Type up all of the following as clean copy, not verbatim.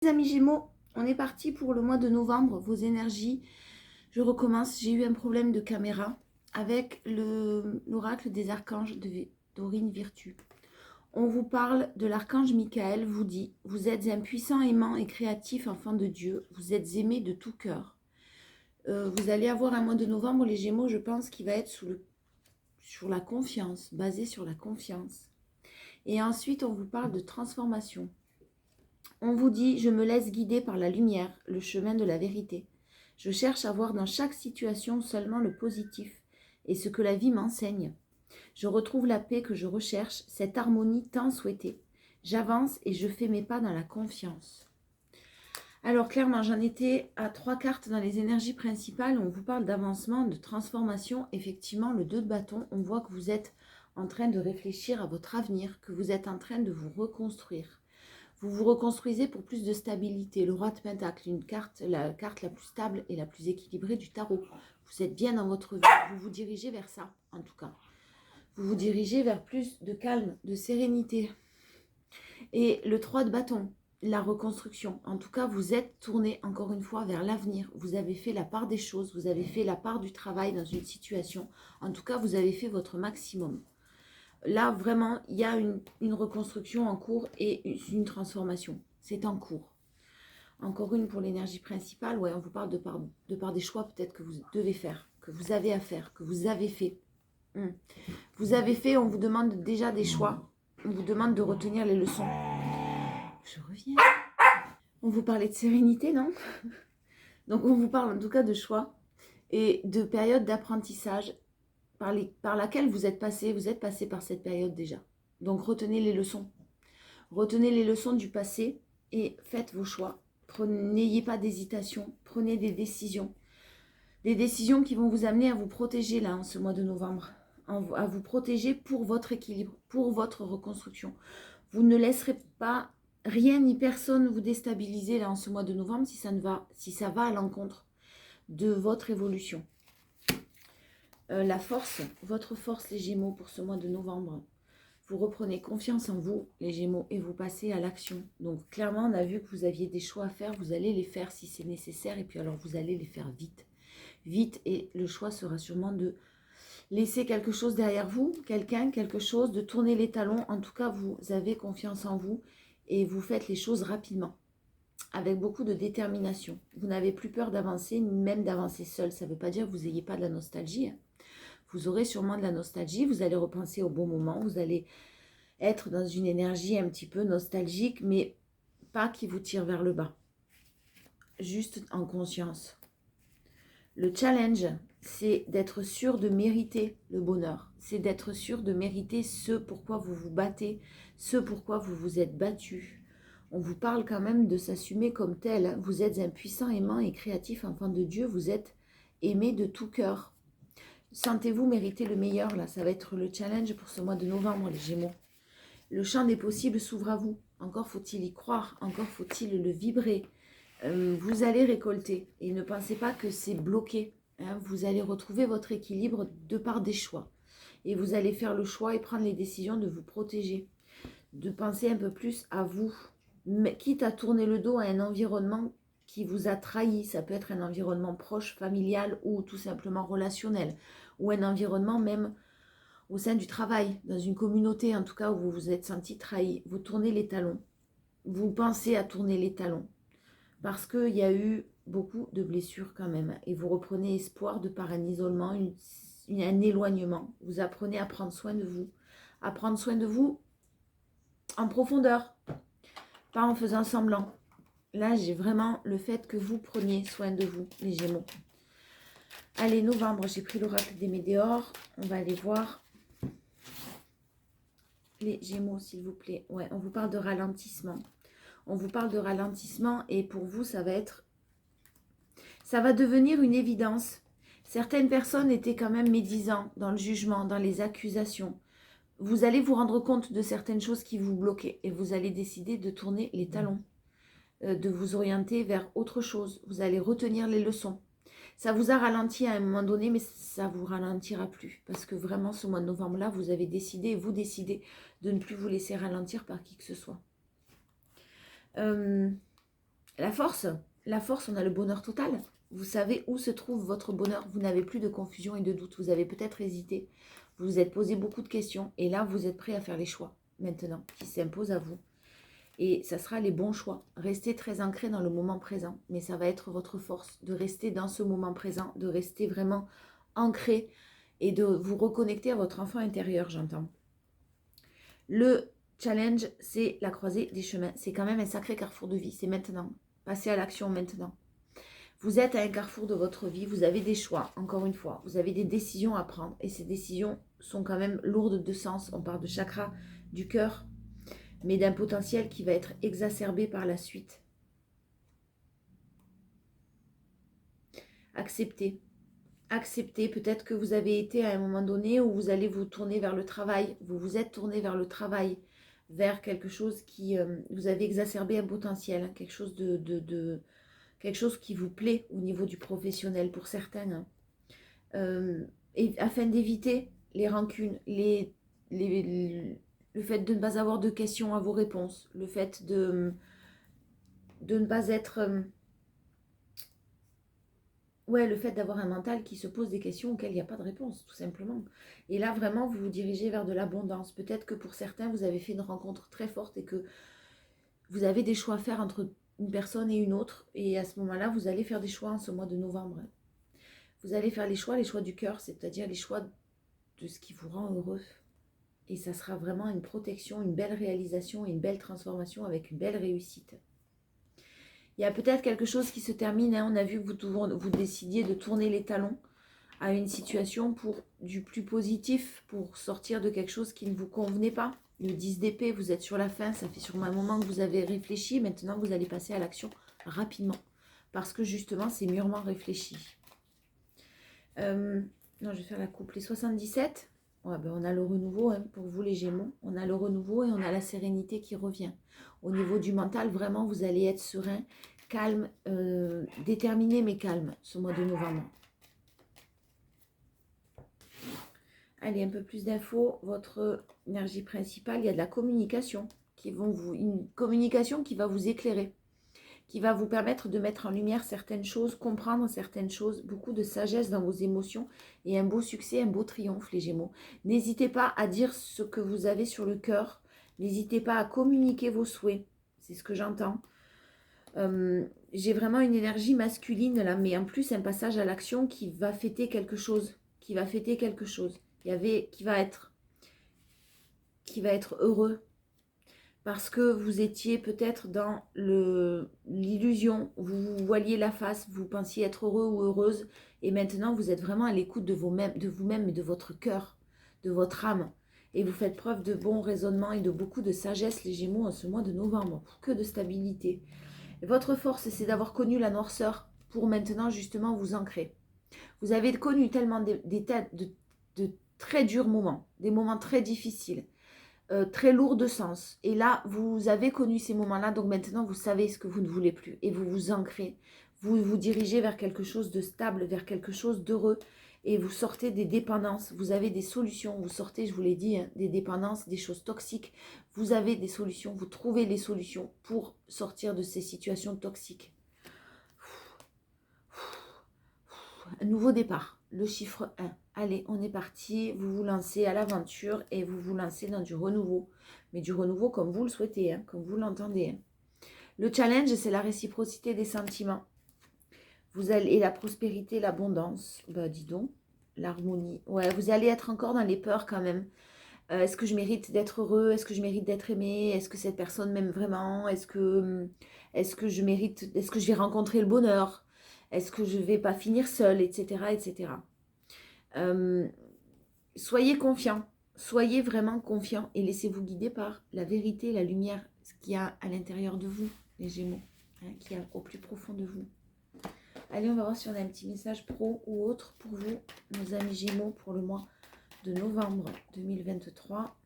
Les amis Gémeaux, on est parti pour le mois de novembre, vos énergies. Je recommence, j'ai eu un problème de caméra avec l'oracle des archanges d'Aurine Virtue. On vous parle de l'archange Michael, vous dit, vous êtes un puissant aimant et créatif enfant de Dieu, vous êtes aimé de tout cœur. Vous allez avoir un mois de novembre, les Gémeaux, je pense, qui va être sur la confiance, basé sur la confiance. Et ensuite, on vous parle de transformation. On vous dit, je me laisse guider par la lumière, le chemin de la vérité. Je cherche à voir dans chaque situation seulement le positif et ce que la vie m'enseigne. Je retrouve la paix que je recherche, cette harmonie tant souhaitée. J'avance et je fais mes pas dans la confiance. Alors clairement, j'en étais à 3 cartes dans les énergies principales. On vous parle d'avancement, de transformation. Effectivement, le 2 de bâton, on voit que vous êtes en train de réfléchir à votre avenir, que vous êtes en train de vous reconstruire. Vous vous reconstruisez pour plus de stabilité. Le roi de Pentacle, la carte la plus stable et la plus équilibrée du tarot. Vous êtes bien dans votre vie. Vous vous dirigez vers ça, en tout cas. Vous vous dirigez vers plus de calme, de sérénité. Et le 3 de bâton, la reconstruction. En tout cas, vous êtes tourné encore une fois vers l'avenir. Vous avez fait la part des choses. Vous avez fait la part du travail dans une situation. En tout cas, vous avez fait votre maximum. Là, vraiment, il y a une reconstruction en cours et une transformation. C'est en cours. Encore une pour l'énergie principale. Ouais, on vous parle de par des choix peut-être que vous devez faire, que vous avez à faire, que vous avez fait. Vous avez fait, on vous demande déjà des choix. On vous demande de retenir les leçons. Je reviens. On vous parlait de sérénité, non? Donc, on vous parle en tout cas de choix et de période d'apprentissage par laquelle vous êtes passé par cette période déjà. Donc retenez les leçons. Retenez les leçons du passé et faites vos choix. N'ayez pas d'hésitation, prenez des décisions. Des décisions qui vont vous amener à vous protéger là en ce mois de novembre. À vous protéger pour votre équilibre, pour votre reconstruction. Vous ne laisserez pas rien ni personne vous déstabiliser là en ce mois de novembre si ça va à l'encontre de votre évolution. La force, votre force les Gémeaux pour ce mois de novembre. Vous reprenez confiance en vous les Gémeaux et vous passez à l'action. Donc clairement on a vu que vous aviez des choix à faire, vous allez les faire si c'est nécessaire et puis alors vous allez les faire vite. Vite et le choix sera sûrement de laisser quelque chose derrière vous, quelqu'un, quelque chose, de tourner les talons. En tout cas vous avez confiance en vous et vous faites les choses rapidement. Avec beaucoup de détermination. Vous n'avez plus peur d'avancer, même d'avancer seul. Ça ne veut pas dire que vous n'ayez pas de la nostalgie. Vous aurez sûrement de la nostalgie, vous allez repenser au bon moment, vous allez être dans une énergie un petit peu nostalgique, mais pas qui vous tire vers le bas. Juste en conscience. Le challenge, c'est d'être sûr de mériter le bonheur. C'est d'être sûr de mériter ce pourquoi vous vous battez, ce pourquoi vous vous êtes battu. On vous parle quand même de s'assumer comme tel. Vous êtes un puissant aimant et créatif enfant de Dieu. Vous êtes aimé de tout cœur. Sentez-vous mériter le meilleur, là. Ça va être le challenge pour ce mois de novembre, les Gémeaux. Le champ des possibles s'ouvre à vous. Encore faut-il y croire. Encore faut-il le vibrer. Vous allez récolter. Et ne pensez pas que c'est bloqué. Hein. Vous allez retrouver votre équilibre de par des choix. Et vous allez faire le choix et prendre les décisions de vous protéger. De penser un peu plus à vous. Mais, quitte à tourner le dos à un environnement qui vous a trahi. Ça peut être un environnement proche, familial ou tout simplement relationnel. Ou un environnement même au sein du travail, dans une communauté en tout cas où vous vous êtes senti trahi. Vous tournez les talons. Vous pensez à tourner les talons. Parce qu'il y a eu beaucoup de blessures quand même. Et vous reprenez espoir de par un isolement, un éloignement. Vous apprenez à prendre soin de vous. À prendre soin de vous en profondeur. Pas en faisant semblant. Là, j'ai vraiment le fait que vous preniez soin de vous, les Gémeaux. Allez, novembre, j'ai pris l'oracle des Météores. On va aller voir les Gémeaux, s'il vous plaît. Ouais, on vous parle de ralentissement. On vous parle de ralentissement et pour vous, ça va devenir une évidence. Certaines personnes étaient quand même médisants dans le jugement, dans les accusations. Vous allez vous rendre compte de certaines choses qui vous bloquaient et vous allez décider de tourner les talons, de vous orienter vers autre chose. Vous allez retenir les leçons. Ça vous a ralenti à un moment donné, mais ça ne vous ralentira plus. Parce que vraiment, ce mois de novembre-là, vous avez décidé, vous de ne plus vous laisser ralentir par qui que ce soit. la force, on a le bonheur total. Vous savez où se trouve votre bonheur. Vous n'avez plus de confusion et de doute. Vous avez peut-être hésité. Vous vous êtes posé beaucoup de questions. Et là, vous êtes prêt à faire les choix maintenant qui s'imposent à vous. Et ça sera les bons choix. Restez très ancré dans le moment présent. Mais ça va être votre force de rester dans ce moment présent, de rester vraiment ancré et de vous reconnecter à votre enfant intérieur, j'entends. Le challenge, c'est la croisée des chemins. C'est quand même un sacré carrefour de vie. C'est maintenant. Passez à l'action maintenant. Vous êtes à un carrefour de votre vie. Vous avez des choix, encore une fois. Vous avez des décisions à prendre. Et ces décisions sont quand même lourdes de sens. On parle de chakra du cœur, mais d'un potentiel qui va être exacerbé par la suite. Acceptez. Acceptez. Peut-être que vous avez été à un moment donné où vous allez vous tourner vers le travail. Vous vous êtes tourné vers le travail, vers quelque chose qui... vous avez exacerbé un potentiel, quelque chose quelque chose qui vous plaît au niveau du professionnel pour certains. Et afin d'éviter les rancunes, le fait de ne pas avoir de questions à vos réponses, le fait de ne pas être... le fait d'avoir un mental qui se pose des questions auxquelles il n'y a pas de réponse, tout simplement. Et là, vraiment, vous vous dirigez vers de l'abondance. Peut-être que pour certains, vous avez fait une rencontre très forte et que vous avez des choix à faire entre une personne et une autre. Et à ce moment-là, vous allez faire des choix en ce mois de novembre. Vous allez faire les choix du cœur, c'est-à-dire les choix de ce qui vous rend heureux. Et ça sera vraiment une protection, une belle réalisation et une belle transformation avec une belle réussite. Il y a peut-être quelque chose qui se termine. On a vu que vous décidiez de tourner les talons à une situation pour du plus positif, pour sortir de quelque chose qui ne vous convenait pas. Le 10 d'épée, vous êtes sur la fin. Ça fait sûrement un moment que vous avez réfléchi. Maintenant, vous allez passer à l'action rapidement. Parce que justement, c'est mûrement réfléchi. Non, je vais faire la coupe. Les 77, ouais, ben on a le renouveau pour vous les Gémeaux. On a le renouveau et on a la sérénité qui revient. Au niveau du mental, vraiment, vous allez être serein, calme, déterminé mais calme ce mois de novembre. Allez, un peu plus d'infos. Votre énergie principale, il y a de la communication. Une communication qui va vous éclairer, qui va vous permettre de mettre en lumière certaines choses, comprendre certaines choses, beaucoup de sagesse dans vos émotions et un beau succès, un beau triomphe, les Gémeaux. N'hésitez pas à dire ce que vous avez sur le cœur. N'hésitez pas à communiquer vos souhaits. C'est ce que j'entends. J'ai vraiment une énergie masculine là, mais en plus un passage à l'action qui va fêter quelque chose. Qui va être heureux. Parce que vous étiez peut-être dans l'illusion, vous voiliez la face, vous pensiez être heureux ou heureuse, et maintenant vous êtes vraiment à l'écoute de vous-même et de votre cœur, de votre âme. Et vous faites preuve de bon raisonnement et de beaucoup de sagesse, les Gémeaux, en ce mois de novembre, que de stabilité. Et votre force, c'est d'avoir connu la noirceur pour maintenant justement vous ancrer. Vous avez connu tellement de très durs moments, des moments très difficiles. Très lourd de sens. Et là, vous avez connu ces moments-là, donc maintenant, vous savez ce que vous ne voulez plus. Et vous vous ancrez. Vous vous dirigez vers quelque chose de stable, vers quelque chose d'heureux. Et vous sortez des dépendances. Vous avez des solutions. Vous sortez, je vous l'ai dit, des dépendances, des choses toxiques. Vous avez des solutions. Vous trouvez les solutions pour sortir de ces situations toxiques. Un nouveau départ. Le chiffre 1. Allez, on est parti. Vous vous lancez à l'aventure et vous vous lancez dans du renouveau. Mais du renouveau comme vous le souhaitez, comme vous l'entendez. Le challenge, c'est la réciprocité des sentiments. Et la prospérité, l'abondance. Bah, dis donc, l'harmonie. Ouais, vous allez être encore dans les peurs quand même. Est-ce que je mérite d'être heureux? Est-ce que je mérite d'être aimé? Est-ce que cette personne m'aime vraiment? Est-ce que je vais rencontrer le bonheur? Est-ce que je ne vais pas finir seule, etc., etc. Soyez confiants, soyez vraiment confiants et laissez-vous guider par la vérité, la lumière, ce qu'il y a à l'intérieur de vous, les Gémeaux, qui est au plus profond de vous. Allez, on va voir si on a un petit message pro ou autre pour vous, nos amis Gémeaux, pour le mois de novembre 2023.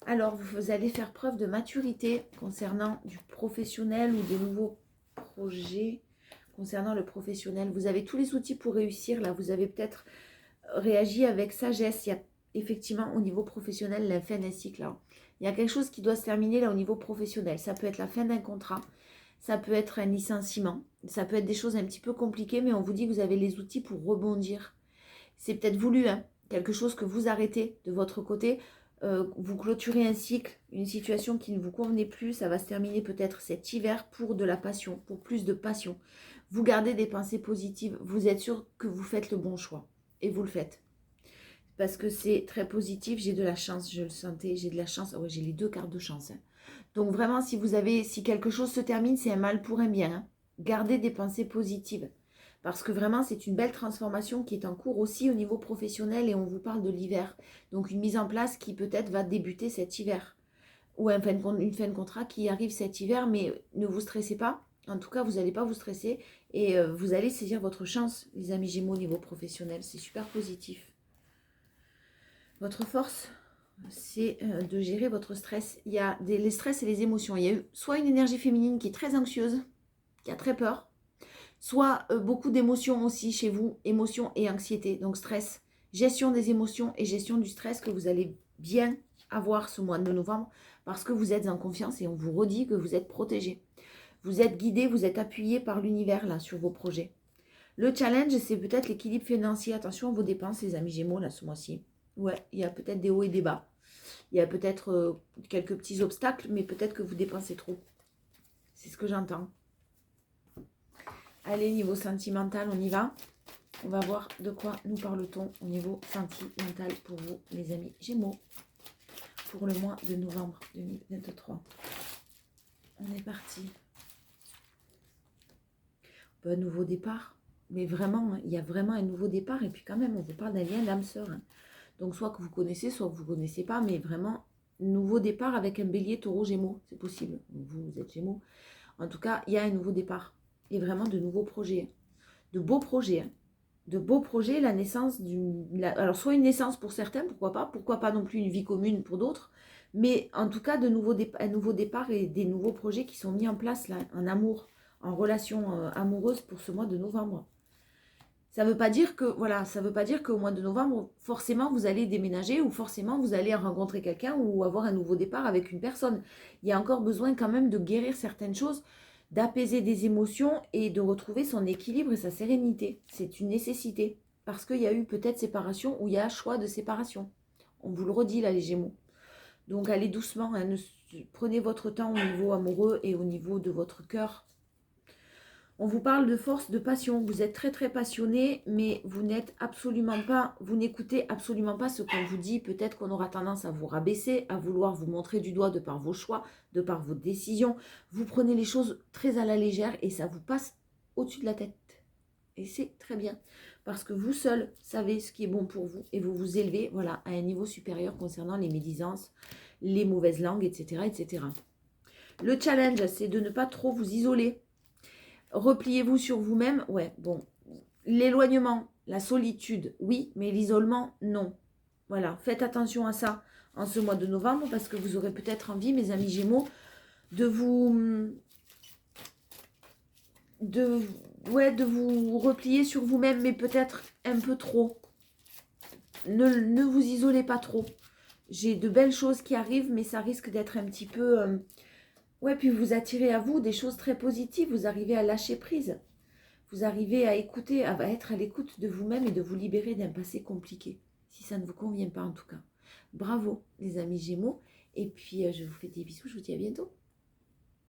Alors, vous allez faire preuve de maturité concernant du professionnel ou des nouveaux projets. Concernant le professionnel, vous avez tous les outils pour réussir. Là, vous avez peut-être réagi avec sagesse. Il y a effectivement au niveau professionnel l'effet d'un cycle. Là. Il y a quelque chose qui doit se terminer là au niveau professionnel. Ça peut être la fin d'un contrat, ça peut être un licenciement, ça peut être des choses un petit peu compliquées, mais on vous dit que vous avez les outils pour rebondir. C'est peut-être voulu, hein, quelque chose que vous arrêtez de votre côté. Vous clôturez un cycle, une situation qui ne vous convenait plus. Ça va se terminer peut-être cet hiver pour de la passion, pour plus de passion. Vous gardez des pensées positives. Vous êtes sûr que vous faites le bon choix. Et vous le faites. Parce que c'est très positif. J'ai de la chance, je le sentais. J'ai de la chance. Ouais, j'ai les 2 cartes de chance. Hein. Donc vraiment, si quelque chose se termine, c'est un mal pour un bien. Hein. Gardez des pensées positives. Parce que vraiment, c'est une belle transformation qui est en cours aussi au niveau professionnel et on vous parle de l'hiver. Donc une mise en place qui peut-être va débuter cet hiver. Ou une fin de contrat qui arrive cet hiver, mais ne vous stressez pas. En tout cas, vous n'allez pas vous stresser et vous allez saisir votre chance, les amis Gémeaux, au niveau professionnel. C'est super positif. Votre force, c'est de gérer votre stress. Il y a les stress et les émotions. Il y a eu soit une énergie féminine qui est très anxieuse, qui a très peur, soit beaucoup d'émotions aussi chez vous, émotions et anxiété, donc stress, gestion des émotions et gestion du stress que vous allez bien avoir ce mois de novembre parce que vous êtes en confiance et on vous redit que vous êtes protégé. Vous êtes guidé, vous êtes appuyé par l'univers là sur vos projets. Le challenge, c'est peut-être l'équilibre financier. Attention à vos dépenses, les amis Gémeaux, là, ce mois-ci. Ouais, il y a peut-être des hauts et des bas. Il y a peut-être quelques petits obstacles, mais peut-être que vous dépensez trop. C'est ce que j'entends. Allez, niveau sentimental, on y va. On va voir de quoi nous parle-t-on au niveau sentimental pour vous, les amis Gémeaux, pour le mois de novembre 2023. On est parti. Un nouveau départ. Mais vraiment, il y a vraiment un nouveau départ. Et puis quand même, on vous parle d'un lien d'âme sœur. Hein. Donc soit que vous connaissez, soit que vous ne connaissez pas. Mais vraiment, nouveau départ avec un bélier, taureau, gémeaux. C'est possible. Vous êtes gémeaux. En tout cas, il y a un nouveau départ. Et vraiment de nouveaux projets. De beaux projets. Hein. De beaux projets, la naissance alors soit une naissance pour certains, pourquoi pas non plus une vie commune pour d'autres, mais en tout cas un nouveau départ et des nouveaux projets qui sont mis en place là, en amour, en relation amoureuse pour ce mois de novembre. Ça veut pas dire que, voilà, ça veut pas dire qu'au mois de novembre, forcément vous allez déménager ou forcément vous allez rencontrer quelqu'un ou avoir un nouveau départ avec une personne. Il y a encore besoin quand même de guérir certaines choses, d'apaiser des émotions et de retrouver son équilibre et sa sérénité. C'est une nécessité parce qu'il y a eu peut-être séparation ou il y a choix de séparation. On vous le redit là les Gémeaux. Donc allez doucement, hein, prenez votre temps au niveau amoureux et au niveau de votre cœur. On vous parle de force, de passion. Vous êtes très très passionné, mais vous n'êtes absolument pas, vous n'écoutez absolument pas ce qu'on vous dit. Peut-être qu'on aura tendance à vous rabaisser, à vouloir vous montrer du doigt de par vos choix, de par vos décisions. Vous prenez les choses très à la légère et ça vous passe au-dessus de la tête. Et c'est très bien, parce que vous seul savez ce qui est bon pour vous et vous vous élevez voilà, à un niveau supérieur concernant les médisances, les mauvaises langues, etc. etc. Le challenge, c'est de ne pas trop vous isoler. Repliez-vous sur vous-même. Ouais, bon. L'éloignement, la solitude, oui, mais l'isolement, non. Voilà, faites attention à ça en ce mois de novembre parce que vous aurez peut-être envie, mes amis Gémeaux, de vous replier sur vous-même, mais peut-être un peu trop. Ne vous isolez pas trop. J'ai de belles choses qui arrivent, mais ça risque d'être un petit peu... Ouais, puis vous attirez à vous des choses très positives. Vous arrivez à lâcher prise. Vous arrivez à écouter, à être à l'écoute de vous-même et de vous libérer d'un passé compliqué. Si ça ne vous convient pas en tout cas. Bravo les amis Gémeaux. Et puis je vous fais des bisous. Je vous dis à bientôt.